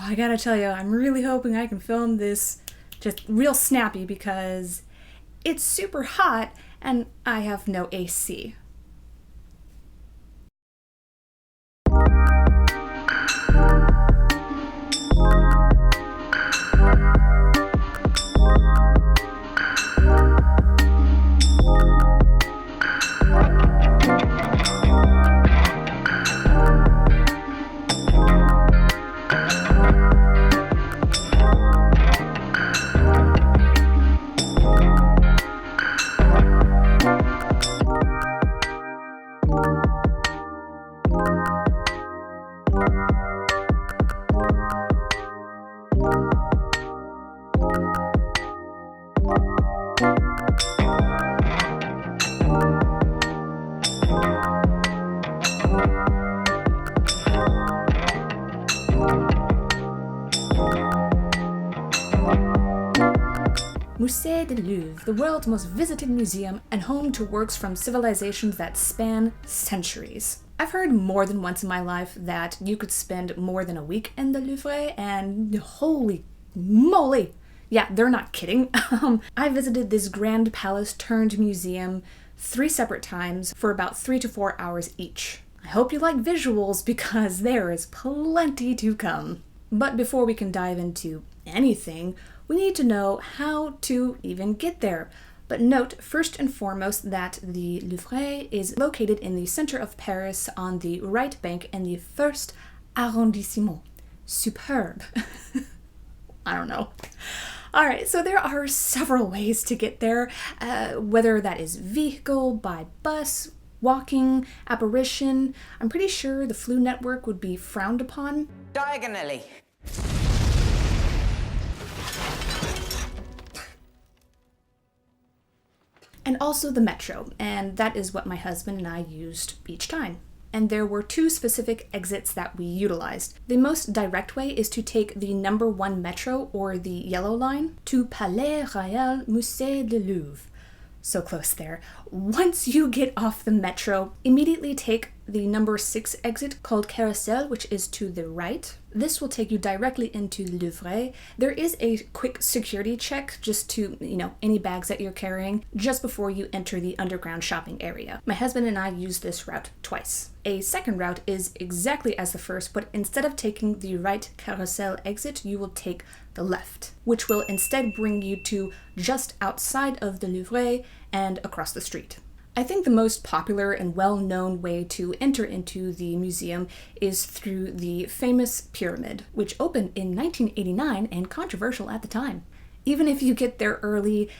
I gotta tell you, I'm really hoping I can film this just real snappy because it's super hot and I have no AC. Musée du Louvre, the world's most visited museum and home to works from civilizations that span centuries. I've heard more than once in my life that you could spend more than a week in the Louvre, and holy moly! Yeah, they're not kidding. I visited this grand palace turned museum 3 separate times for about 3 to 4 hours each. I hope you like visuals because there is plenty to come. But before we can dive into anything, we need to know how to even get there. But note, first and foremost, that the Louvre is located in the center of Paris on the right bank in the first arrondissement. Superb. I don't know. All right, so there are several ways to get there, whether that is vehicle, by bus, walking, apparition. I'm pretty sure the Flu network would be frowned upon. Diagonally. And also the metro, and that is what my husband and I used each time. And there were 2 specific exits that we utilized. The most direct way is to take the number 1 metro, or the yellow line, to Palais Royal Musée du Louvre. So close there. Once you get off the metro, immediately take the number 6 exit called Carousel, which is to the right. This will take you directly into the Louvre. There is a quick security check just to, any bags that you're carrying just before you enter the underground shopping area. My husband and I used this route twice. A second route is exactly as the first, but instead of taking the right Carousel exit, you will take the left, which will instead bring you to just outside of the Louvre and across the street. I think the most popular and well-known way to enter into the museum is through the famous pyramid, which opened in 1989 and controversial at the time. Even if you get there early,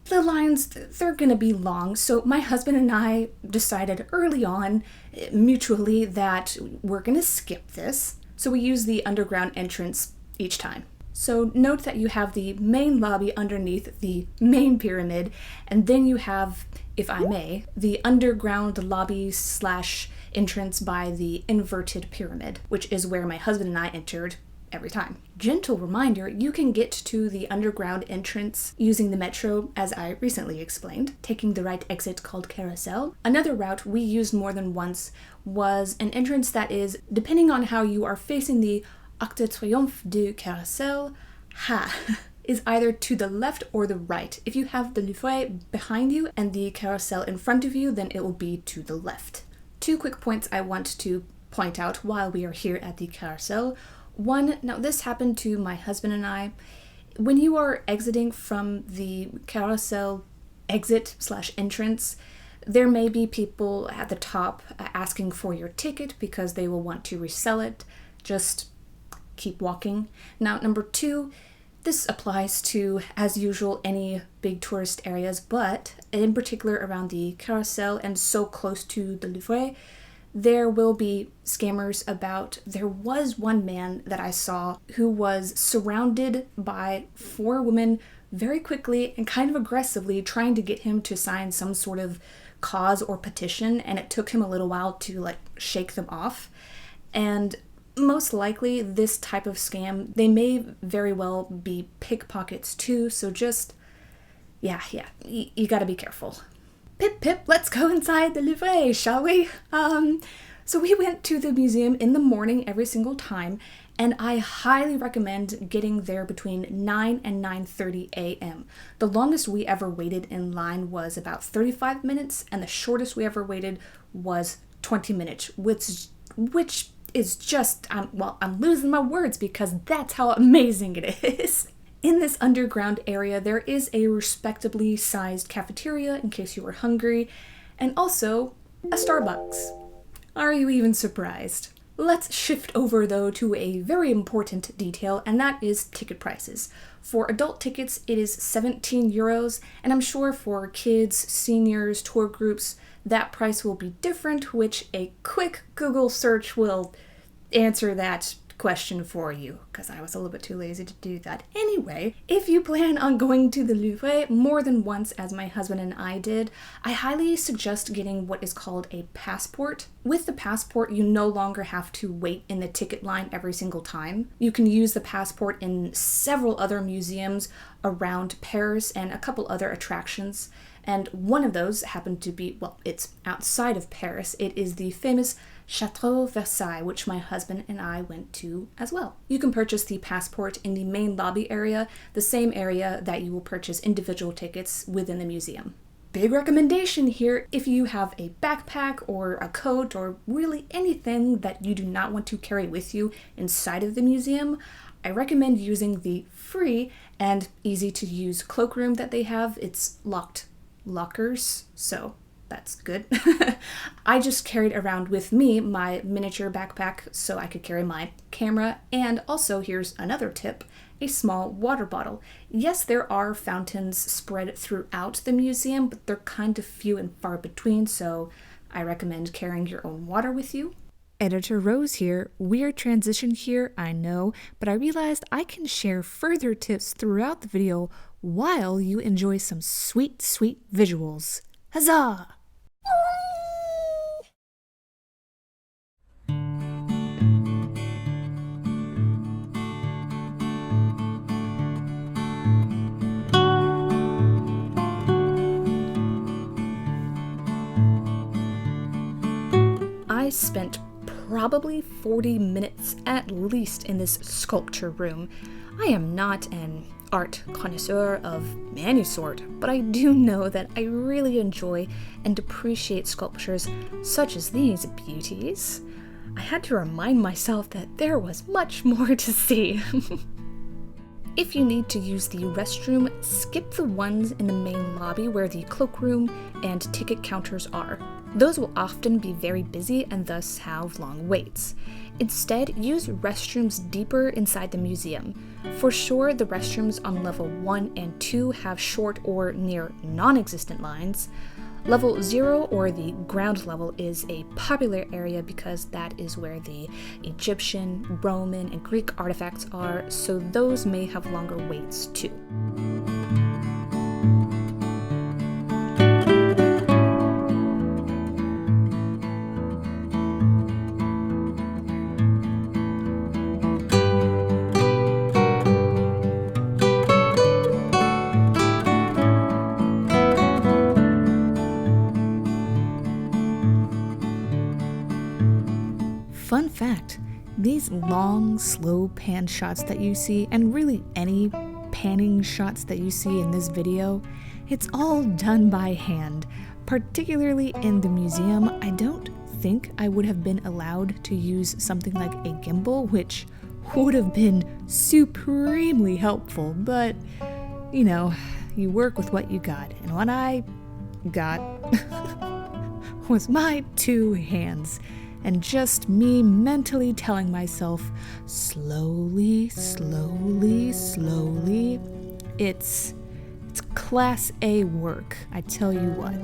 the lines, they're gonna be long, so my husband and I decided early on, mutually, that we're gonna skip this, so we use the underground entrance each time. So note that you have the main lobby underneath the main pyramid, and then you have, if I may, the underground lobby / entrance by the inverted pyramid, which is where my husband and I entered every time. Gentle reminder, you can get to the underground entrance using the metro, as I recently explained, taking the right exit called Carousel. Another route we used more than once was an entrance that is, depending on how you are facing the Arc de Triomphe du Carousel, is either to the left or the right. If you have the Louvre behind you and the Carousel in front of you, then it will be to the left. 2 quick points I want to point out while we are here at the Carousel. One, now this happened to my husband and I. When you are exiting from the Carousel exit / entrance, there may be people at the top asking for your ticket because they will want to resell it. Just keep walking. Now, number 2, this applies to, as usual, any big tourist areas, but in particular around the Carousel and so close to the Louvre, there will be scammers about. There was one man that I saw who was surrounded by 4 women very quickly and kind of aggressively trying to get him to sign some sort of cause or petition, and it took him a little while to shake them off. And most likely this type of scam, they may very well be pickpockets too, so just, you gotta be careful. Pip, let's go inside the Louvre, shall we? So we went to the museum in the morning every single time, and I highly recommend getting there between 9 and 9:30 a.m. The longest we ever waited in line was about 35 minutes, and the shortest we ever waited was 20 minutes, which is just, I'm losing my words because that's how amazing it is. In this underground area, there is a respectably sized cafeteria in case you were hungry, and also a Starbucks. Are you even surprised? Let's shift over though to a very important detail, and that is ticket prices. For adult tickets, it is 17 euros, and I'm sure for kids, seniors, tour groups, that price will be different, which a quick Google search will answer that question for you, because I was a little bit too lazy to do that. Anyway, if you plan on going to the Louvre more than once, as my husband and I did, I highly suggest getting what is called a passport. With the passport, you no longer have to wait in the ticket line every single time. You can use the passport in several other museums around Paris and a couple other attractions. And one of those happened to be, well, it's outside of Paris. It is the famous Chateau Versailles, which my husband and I went to as well. You can purchase the passport in the main lobby area, the same area that you will purchase individual tickets within the museum. Big recommendation here: if you have a backpack or a coat or really anything that you do not want to carry with you inside of the museum, I recommend using the free and easy to use cloakroom that they have. It's locked lockers, so that's good. I just carried around with me my miniature backpack so I could carry my camera, and also, here's another tip, a small water bottle. Yes, there are fountains spread throughout the museum, but they're kind of few and far between, so I recommend carrying your own water with you. Editor Rose here. Weird transition here, I know, but I realized I can share further tips throughout the video while you enjoy some sweet, sweet visuals. Huzzah! I spent probably 40 minutes at least in this sculpture room. I am not an art connoisseur of any sort, but I do know that I really enjoy and appreciate sculptures such as these beauties. I had to remind myself that there was much more to see. If you need to use the restroom, skip the ones in the main lobby where the cloakroom and ticket counters are. Those will often be very busy and thus have long waits. Instead, use restrooms deeper inside the museum. For sure, the restrooms on level 1 and 2 have short or near non-existent lines. Level 0, or the ground level, is a popular area because that is where the Egyptian, Roman, and Greek artifacts are, so those may have longer waits too. Fun fact, these long, slow pan shots that you see, and really any panning shots that you see in this video, it's all done by hand. Particularly in the museum, I don't think I would have been allowed to use something like a gimbal, which would have been supremely helpful, but, you know, you work with what you got, and what I got was my 2 hands. And just me mentally telling myself, slowly, slowly, slowly. It's class A work, I tell you what.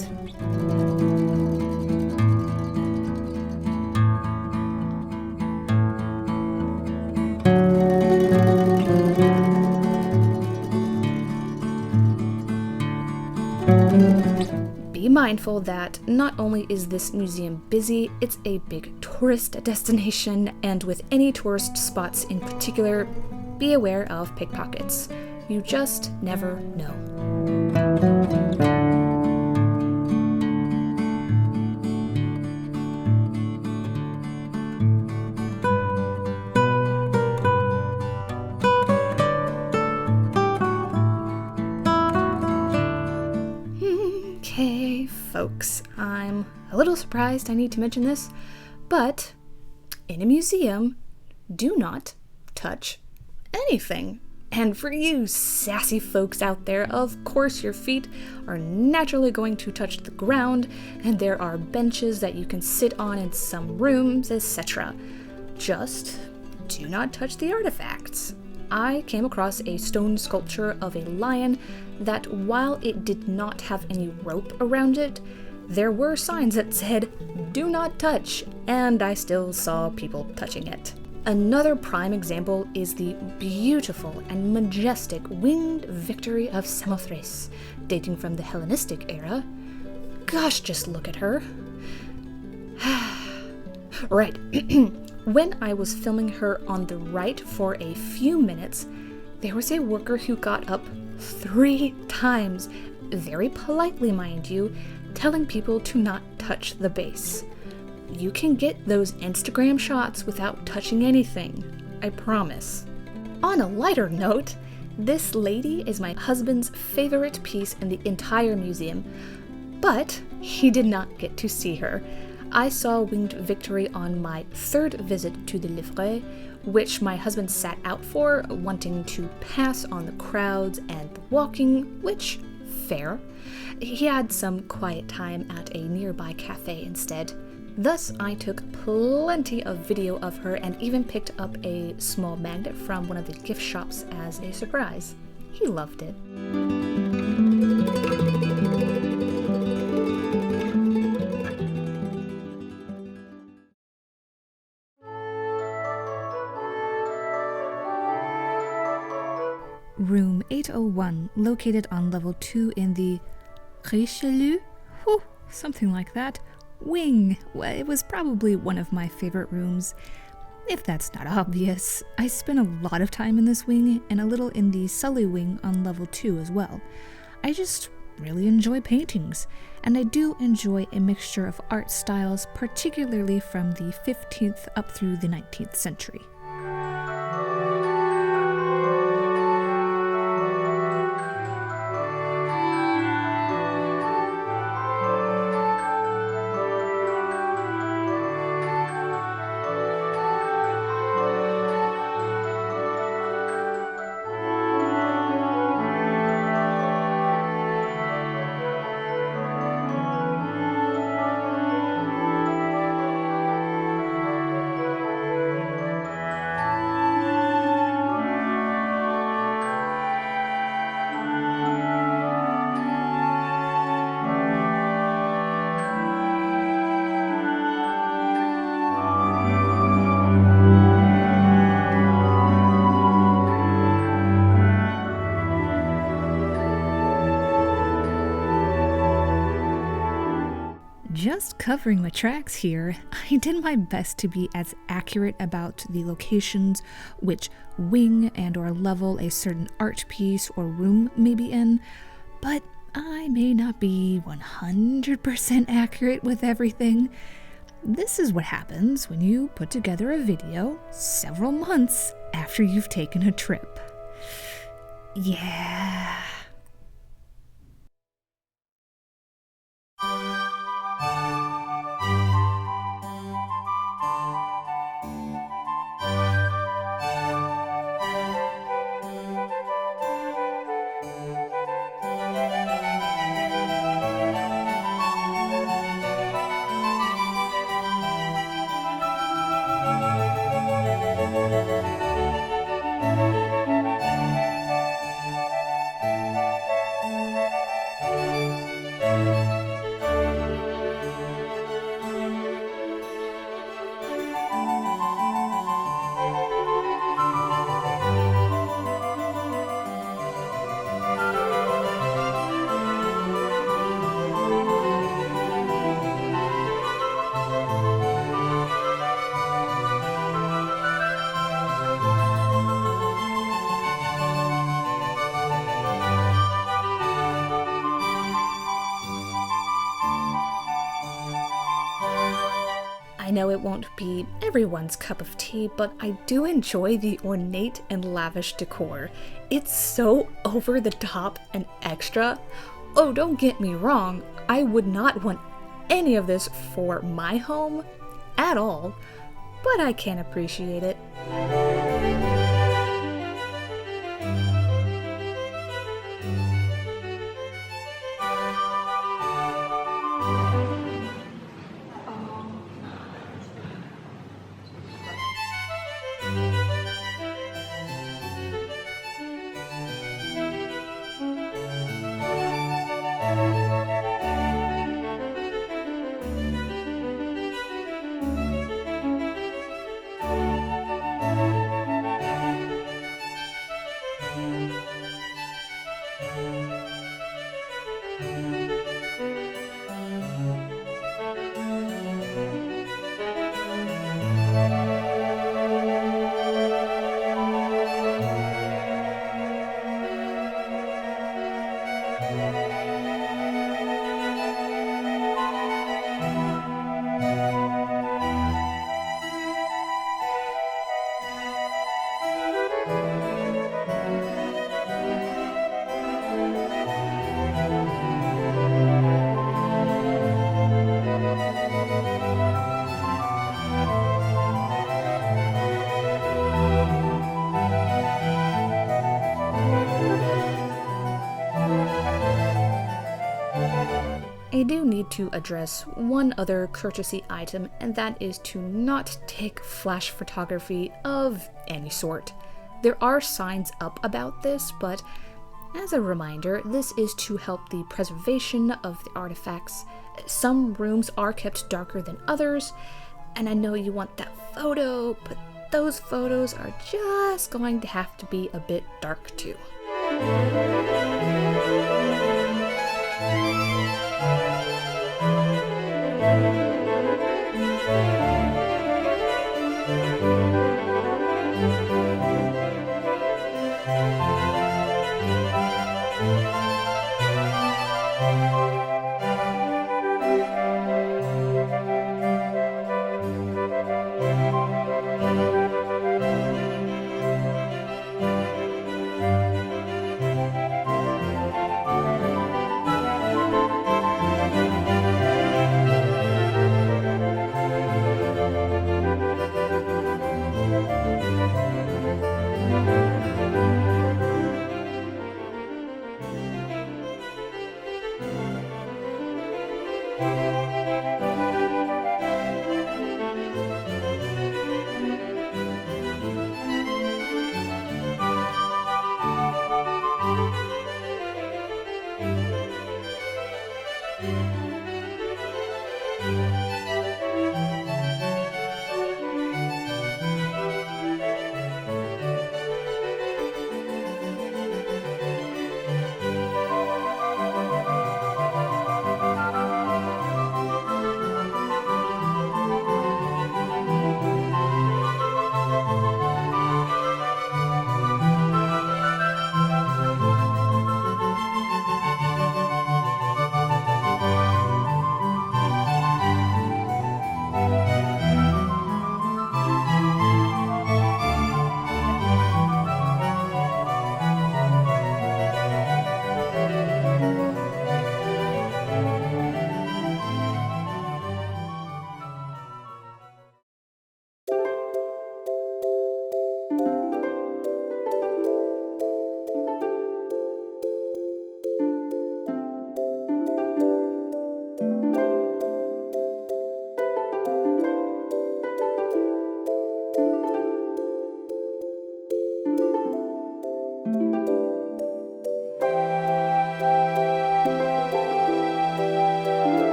Be mindful that not only is this museum busy, it's a big tourist destination, and with any tourist spots in particular, be aware of pickpockets. You just never know. folks. I'm a little surprised I need to mention this, but in a museum, do not touch anything. And for you sassy folks out there, of course your feet are naturally going to touch the ground, and there are benches that you can sit on in some rooms, etc. Just do not touch the artifacts. I came across a stone sculpture of a lion that, while it did not have any rope around it, there were signs that said, "Do not touch," and I still saw people touching it. Another prime example is the beautiful and majestic winged victory of Samothrace, dating from the Hellenistic era. Gosh, just look at her. Right. When I was filming her on the right for a few minutes, there was a worker who got up 3 times, very politely mind you, telling people to not touch the base. You can get those Instagram shots without touching anything, I promise. On a lighter note, this lady is my husband's favorite piece in the entire museum, but he did not get to see her. I saw Winged Victory on my 3rd visit to the Louvre, which my husband sat out for, wanting to pass on the crowds and the walking, which, fair. He had some quiet time at a nearby cafe instead. Thus, I took plenty of video of her and even picked up a small magnet from one of the gift shops as a surprise. He loved it. Room 801, located on level 2 in the cliche, something like that, wing. Well, it was probably one of my favorite rooms, if that's not obvious. I spent a lot of time in this wing and a little in the Sully wing on level 2 as well. I just really enjoy paintings, and I do enjoy a mixture of art styles, particularly from the 15th up through the 19th century. Just covering my tracks here, I did my best to be as accurate about the locations, which wing and or level a certain art piece or room may be in, but I may not be 100% accurate with everything. This is what happens when you put together a video several months after you've taken a trip. Yeah. I know it won't be everyone's cup of tea, but I do enjoy the ornate and lavish decor. It's so over the top and extra. Oh, don't get me wrong, I would not want any of this for my home at all, but I can appreciate it. I do need to address one other courtesy item, and that is to not take flash photography of any sort. There are signs up about this, but as a reminder, this is to help the preservation of the artifacts. Some rooms are kept darker than others, and I know you want that photo, but those photos are just going to have to be a bit dark too.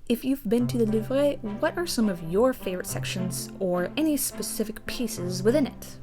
If you've been to the Louvre, what are some of your favorite sections or any specific pieces within it?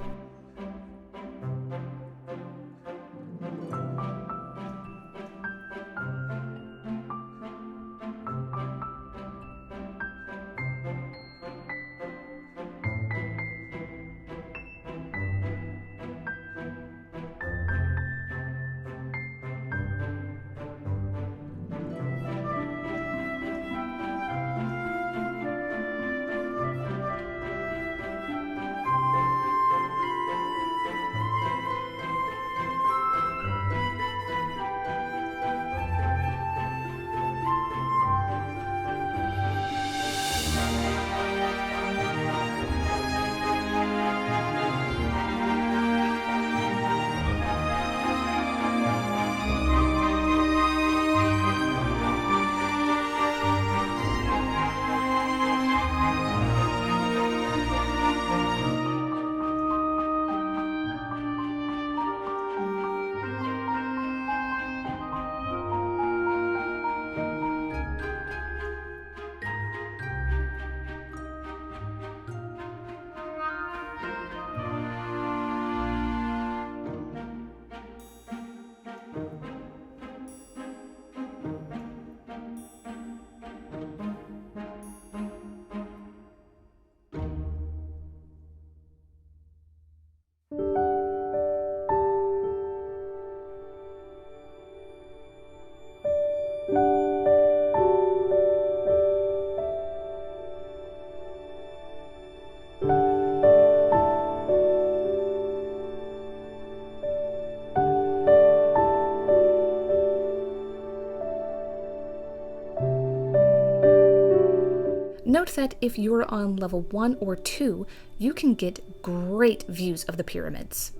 Note that if you're on level 1 or 2, you can get great views of the pyramids.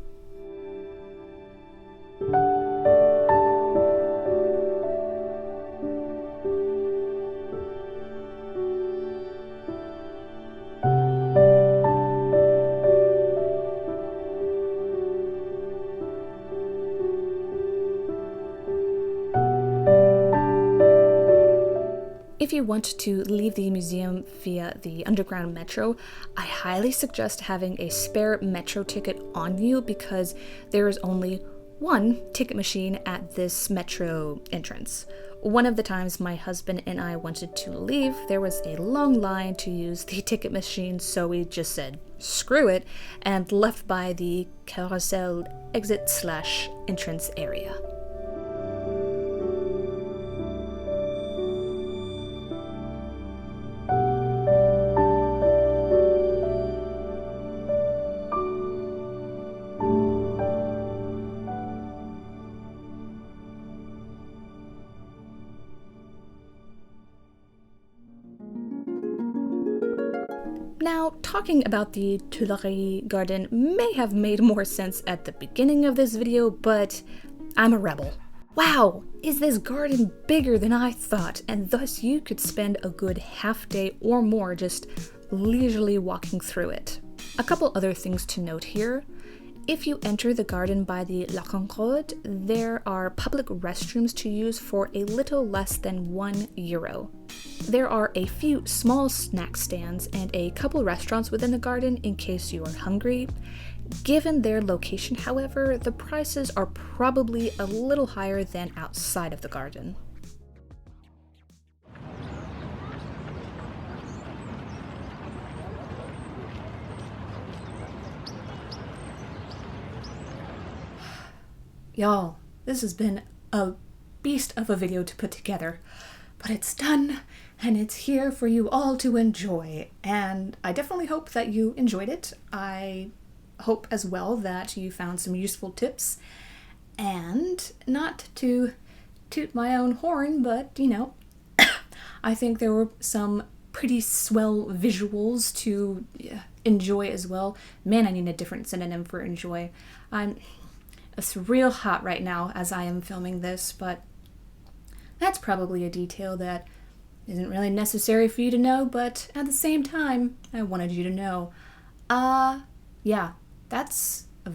If you want to leave the museum via the underground metro, I highly suggest having a spare metro ticket on you because there is only one ticket machine at this metro entrance. One of the times my husband and I wanted to leave, there was a long line to use the ticket machine, so we just said, screw it, and left by the carousel exit/entrance area. Now, talking about the Tuileries Garden may have made more sense at the beginning of this video, but I'm a rebel. Wow, is this garden bigger than I thought, and thus you could spend a good half day or more just leisurely walking through it. A couple other things to note here. If you enter the garden by the La Concorde, there are public restrooms to use for a little less than €1. There are a few small snack stands and a couple restaurants within the garden in case you are hungry. Given their location, however, the prices are probably a little higher than outside of the garden. Y'all, this has been a beast of a video to put together, but it's done and it's here for you all to enjoy, and I definitely hope that you enjoyed it. I hope as well that you found some useful tips, and not to toot my own horn, but you know, I think there were some pretty swell visuals to enjoy as well. Man, I need a different synonym for enjoy. It's real hot right now as I am filming this, but that's probably a detail that isn't really necessary for you to know, but at the same time, I wanted you to know. Yeah, that's a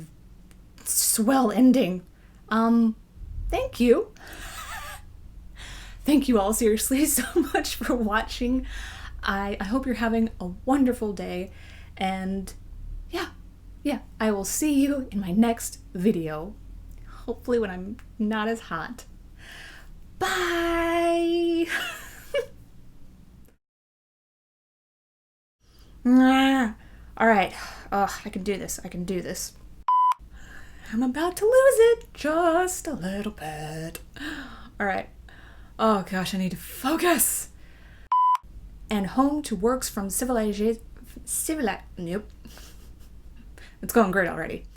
swell ending. Thank you. thank you all seriously so much for watching. I hope you're having a wonderful day, and yeah, I will see you in my next video. Hopefully when I'm not as hot. Bye! Alright. I can do this. I can do this. I'm about to lose it just a little bit. Alright. Oh gosh, I need to focus. And home to works from civilization. Nope. It's going great already.